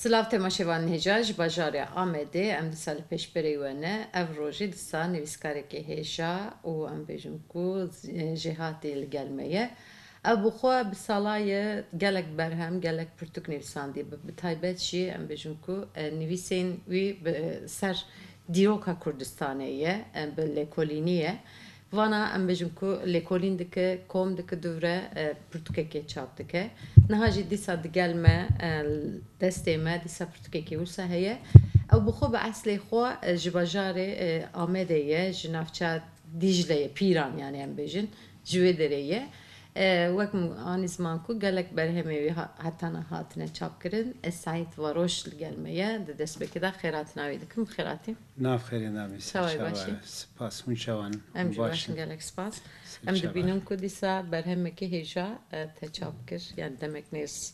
Silav temaşevan Hejaj bajarê Amedê em di salê pêşberê wene ev rojê disa nivîskarekê hêja û em bêjin ku jê hatê li gel me ye. Ev bi xwe bi salayê gelek berhem, gelek pirtûk nivîsandiye. Bi taybet jî em bêjin ku nivîsên wî bi ser dîroka Kurdistanê ye, bi lêkolînî ye. Vana em bêjin ku lêkolîn dike, kom dike dûre pirtûkekê çap dike. Niha jî dîsa digel me destê me dîsa pirtûkekê wisa heye. Ew bi xwe bi eslê xwe ji bajarê Amedê ye, ji navçeya Dicleyê, Pîran yani em bêjin, ji wê derê ye. Wek anî ziman ku gelek berhemê wî hetana hatine çapkirin. Ez Saîd Varoş li gel me ye, di destpêkê de xêratî navê dikim. Xêratî? Nav xêrê navê. Çawa başî? Spas, hûn çawan? Em jî başin gelek spas. Em dibînin ku dîsa berhemekê hêja te çapkir, yani demek nêz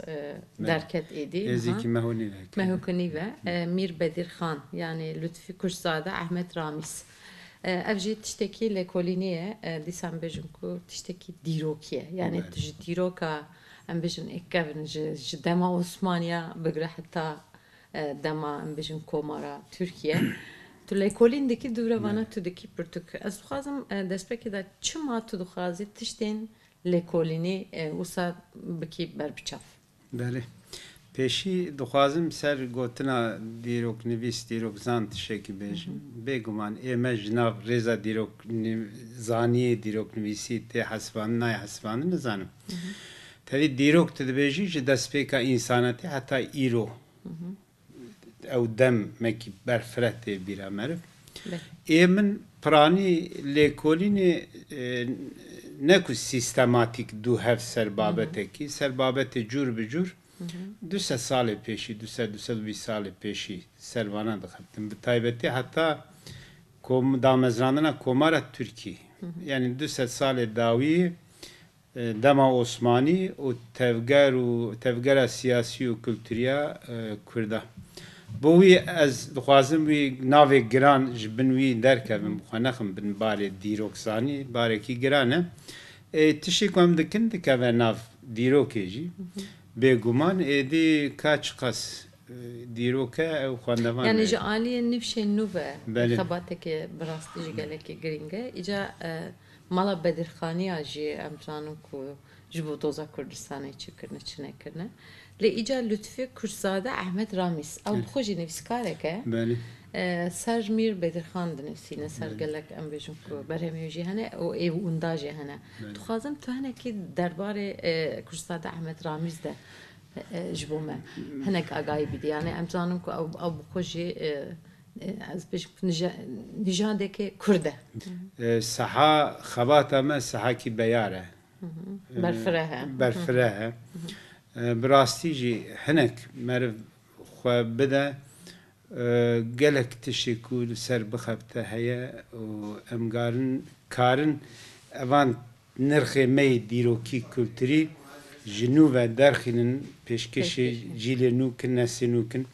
derket êdî. Êzîkî mehûnî ve. Mehûkinî ve Mir Bedir Xan, yani Lütfî Kursade Ahmet Ramiz. Ev jî tiştekî lêkolînî ye, dîsa em bêjin ku tiştekî dîrokî ye. Yani ji dîroka em bêjin êkevin ji dema Osmaniya bigire heta dema em bêjin komara Türkiye. Tu lêkolîn dikî dûre vana tu dikî pirtûk. Ez dixwazim destpêkê de çima tu dixwazî tiştên lêkolînê wisa bikî berbiçav? Belê. Pêşî dixwazim ser gotina dîroknivîs, dîrokzan tişekî bêjim. Bêguman ême ji nav rêza zaniyê dîroknivîsî tê hesibandin nayê hesibandin nizanim. Tevî dîrok tu dibêjî ji destpêka însanetê heta îro. Ew demekî berfireh tê bîra meriv. Ê min piranî lêkolînê ne ku sîstematîk dû hev ser babetekî, ser babetê cûr bi cûr 200 salê pêşî, 200-220 salê pêşî servana dixebtin. Bi taybetî heta damezrandina komara Tirkî. Yani 200 salê dawî dema Osmanî û tevgera siyasî û kultûriya Kurda. Bo wî ez dixwazim wî navê giran ji bin wî derkevim, xwe nexim bin barê dîrokzanî, barekî giran e. Tiştê ku em dikin dikeve nav dîrokê jî. Bêguman êdî kaç qas dîrok e ew xwendevan. Yani ji aliyê nivşên nû ve xebatekê bi rastî jî gelekî giring e. Îca mala Bedirxaniya jî em zanin ku ji bo doza Kurdistanê çikirine, çi nekirine. Lê îca Lütfî Kursade Ahmet Ramiz. Ew bi xwe jî nivîskarek e. Ser Mir Bedirxan dinivîsîne, ser gelek em bêjin ku berhemê jî hene û êv ûnda jî hene. Dixwazim tu hinekî derbarê Kursade Ahmet Ramiz de ji bo me hinek agahî bidî. Yani em zanin ku ew bi xwe jî ez bêjim nijadekê Kurd e. Seha xebata me sehakî beyar e. Berfireh e. Berfireh e. Bi rastî jî hinek meriv xwe bide gelek tiştê ku li ser bixebite heye û em karin evan nirxê me yê dîrokî kulturî ji nû ve derxînin pêşkêşê cîlê nû kin, neslê nû kin.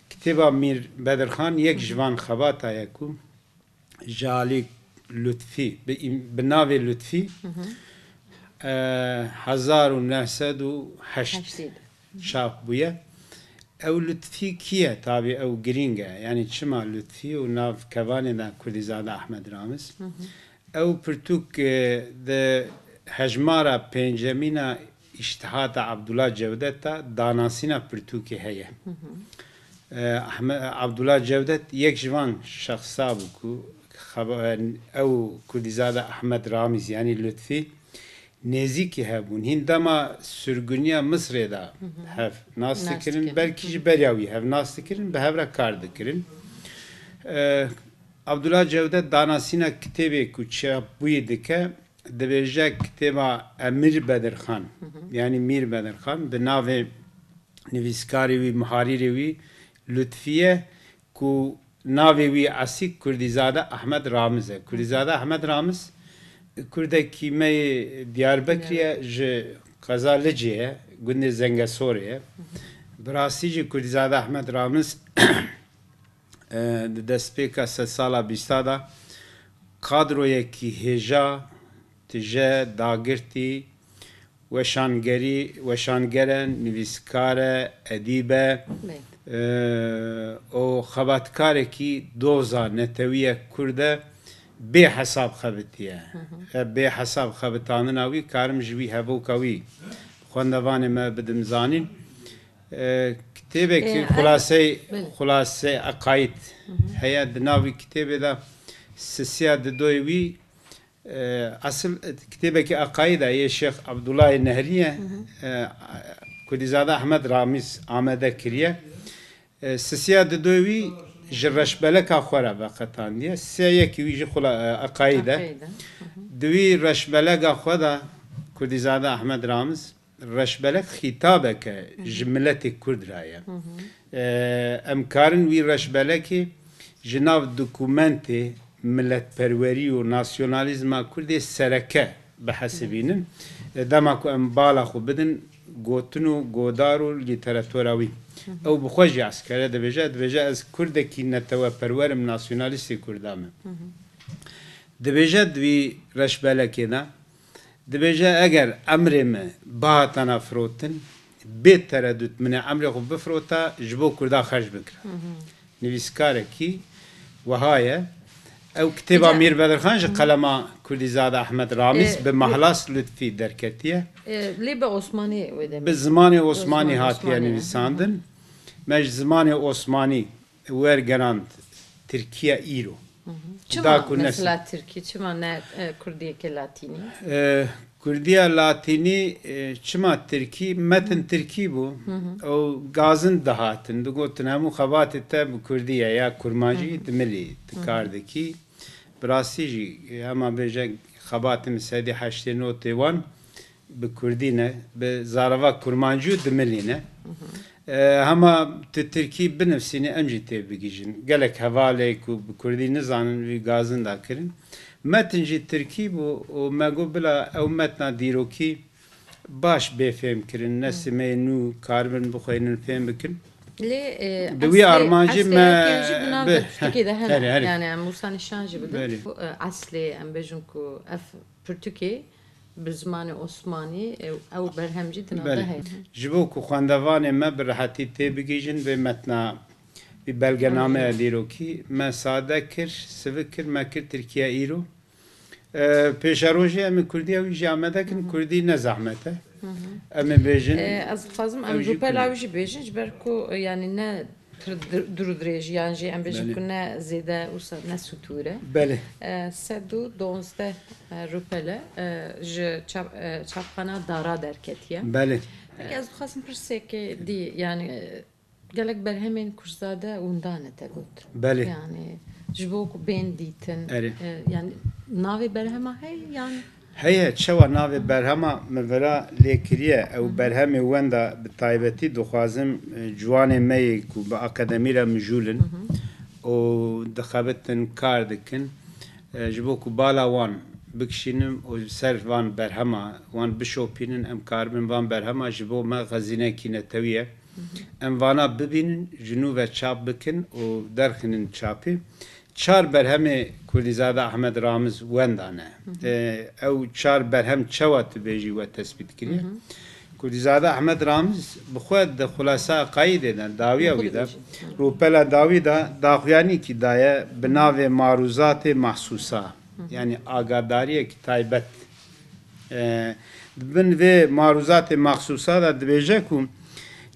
Kitêba Mir Bedirxan yek ji van xebata ye ku ji alî Lütfî bi navê Lütfî 1908 çap bûye. Ew Lütfî kî ye? Tabii ew giring e. Yani çima Lütfî û nav kevanê de Kurdîzade Ahmed Ramiz. Ew pirtûk di hejmara pêncemîna İştihata Abdullah Cevdet da danasîna pirtûkê heye. Abdullah Cevdet yek ji van şexsa bû ku ew Kurdîzade Ahmed Ramiz yani Lütfî nêzîkî hebûn. Hîn dema sürgûniya Misrê de hev nas dikirin, belkî ji beriya wî hev nas dikirin, bi hev re kar dikirin. Abdullah Cevdet danasîna kitêbê ku çapbûyê dike, dibêje kitêba Mir Bedirxan, yani Mir Bedirxan, bi navê nivîskarê wî, miharîrê wî Lütfiye ku navê wî asî Kurdîzade Ahmed Ramiz e. Kurdîzade Ahmed Ramiz Kurdekî me Diyarbekirê ji qeza Licê ye, gundê Zengesorê ye. Bi rastî jî Kurdîzade Ahmed Ramiz di destpêka sed sala bîsta da kadroyekî hêja tije dagirtî weşangere, nivîskar e, edîb e, او خباتکارێکی دۆزە نەتەویە کووردە بێ حەساب خەبتیە بێ حەساب خەبتانناوی کارم ژوی هەبووکەوی خوێندەوانێمە بدم زانین کتێبێکی خولاسەی عەقاید هەیە دناوی کتێبێدا سسیا ددۆیوی ئەسڵ کتێبێکی عەقایدە یە شێخ عەبدوڵای نەهریە کوردیزادە ئەحمەد ڕامیز ئامادە کریە سسیا ددۆیوی ji reşbeleka xwe re veqetandiye sêyekî wî ji eqayî de di wî reşbeleka xwe de Kurdîzade Ehmed Ramiz reşbelek xîtabeke ji miletê Kurd re ye em karin wî reşbelekê ji nav dokûmentê milletperwerî û nasyonalîzma Kurdê sereke bihesibînin dema ku em bala xwe bidin gotin û godar û lîteratûra wî ew bi xwe jî eskere dibêje ez Kurdekî neteweperwerim nasyonalîstê Kurda me dibêje di wî reşbelekê de dibêje eger emrê me bihatana firotin bê tereddût min ê emrê xwe bifirota ji bo Kurda xerc bikire nivîskarekî wiha ye ew kitêba Mîrbedirxan ji qelema Kurdîzade Ehmed Ramiz bi Mehlas Lütfî derketiye lê bi Osmanî bi zimanê Osmanî hatiye nivîsandin me ji zimanê Osmanî wergerand Tirkiye îro çima mesela Tirkî çima ne Kurdiyeke Latînî Kurdiya Latînî çima Tirkî metin Tirkî bû ew gazin dihatin digotin hemû xebatê te bi Kurdiye ya kurmacî di milî dikar dikî bi rastî jî hema bêje xebatên sedî heştê notê wan bi Kurdî ne bi zareva kurmancî û di milî ne hema tu Tirkî binivîsînî em jî tê bigîjin gelek hevalê ku bi Kurdî nizanin wî gazin da kirin metin jî Tirkî bû û me got bila ew metna dîrokî baş bêfêm kirin nesimê nû karibin bixwînin fêm bikin di wî armancî me yani em wisa nîşan jî bidin eslê em bêjin ku ev Pirtûkê bi zimanê Osmanî ew berhem jî di nav de heye ji bo ku xwendevanê me bi rehetî tê bigîjin vê metna vî belgenameya dîrokî me sade kir sivik kir me kir Tirkiye îro pêşerojê em ê Kurdiya wî jî amade kirin Kurdî ne zehmet e em ê bêjin ez dixwazim em rûpela wî jî bêjin ji ber ku yani ne durudrêj yan jî em bêjin ku ne zêde wisa ne stûre belê sed û donzdeh rûpele ji çapxana dara derketiye belê ez dixwazim pirsekê dî yani gelek berhemên Kurdzade windan te got belê yani ji bo ku bên dîtin yani navê berhema hey yani heye çewa navê berhema me vera lêkiriye ew berhemê wenda bi taybetî dixwazim ciwanê me yê ku bi akademî re mijûlin û dixebitin kar dikin ji bo ku bala wan bikişînim û ser van berhema wan bişopînin em karibin van berhema ji bo me xezinekî netewî ye em vana bibînin ji nû ve çap bikin û derxinin çapê çar berhemê Kurdîzade Ehmed Ramiz wendane ew çar berhem çewa tu bêjî we tespît kiriye Kurdîzade Ehmed Ramiz bi xwe di xulasa Eqaîdê de dawiya wî de rûpela dawî da daxuyanîkî daye bi navê marûzatê mehsûsa yani agadariyekî taybet bin vê marûzatê mehsûsa da dibêje ku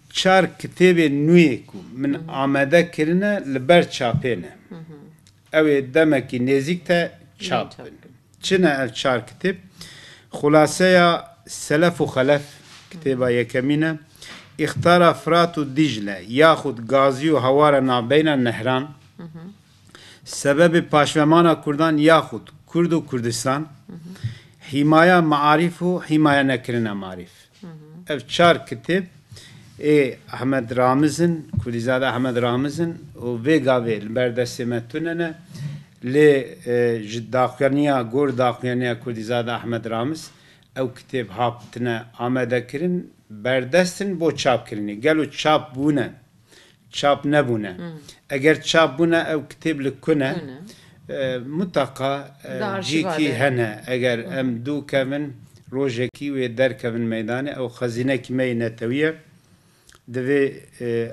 çar kitêbê nûyê ku min amade kirine li ber çapê ne ew ê demekî nêzik te çap bin çi ne ev çar kitêb xulaseya selef û xelef kitêba yekemî ne îxtara Firat û Dicle yaxud Gazî û hewara navbeyna nehran sebebê paşvemana Kurdan yaxud Kurd û Kurdistan hîmaya mearîf û hîmaya nekirina marîf ev çar kitêb ê Ehmed Ramizin Kurdîzade Ehmed Ramizin û vê gavê li ber destê me tune ne lê ji daxuyaniya gor daxuyaniya Kurdîzade Ehmed Ramiz ew kitêb hatine amadekirin berdestin bo çapkirinê gelo çap bûne çap nebûne eger çap bûne ew kitêb li ku ne mutlaka cîkî hene eger em dû kevin rojekî wê derkevin meydanê ew xezinekî me yê netewî ye دوی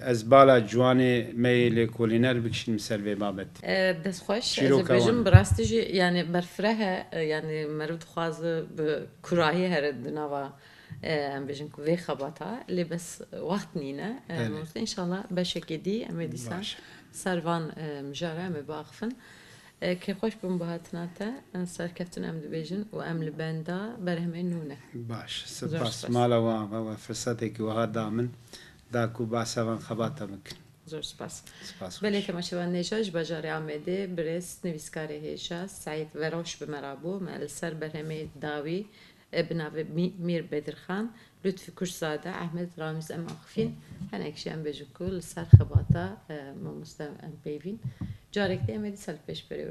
از بالا جوانی میل کولینر بکشیم سر به بابت دست خوش شیرو از بیشم کوان. براستیجی یعنی برفره یعنی مرد خواز به کراهی هرد نوا ام بیشم کوی خباتا لی بس وقت نینه مست انشالله بشکدی ام دیسان باشه. سروان مجاره ام باقفن که خوش بم باهاتناته سرکفتن ام بیشن و ام لبندا برهمه نونه باش زور سپاس سپاس. مالا و فرصتی که وها دامن داکو باسوان خباتا مکن زور سپاس سپاس خوش. بله تماشاوان نجاج بجاری آمده برست نویسکار هیشا سعید وروش بمرابو مال سر برهمه داوی بناو میر بدرخان لطفی کشزاده احمد رامز ام آخفین هنکشی ام بجو کل سر خباتا ممستم ام بیوین جارکتی ام دی سال پیش بری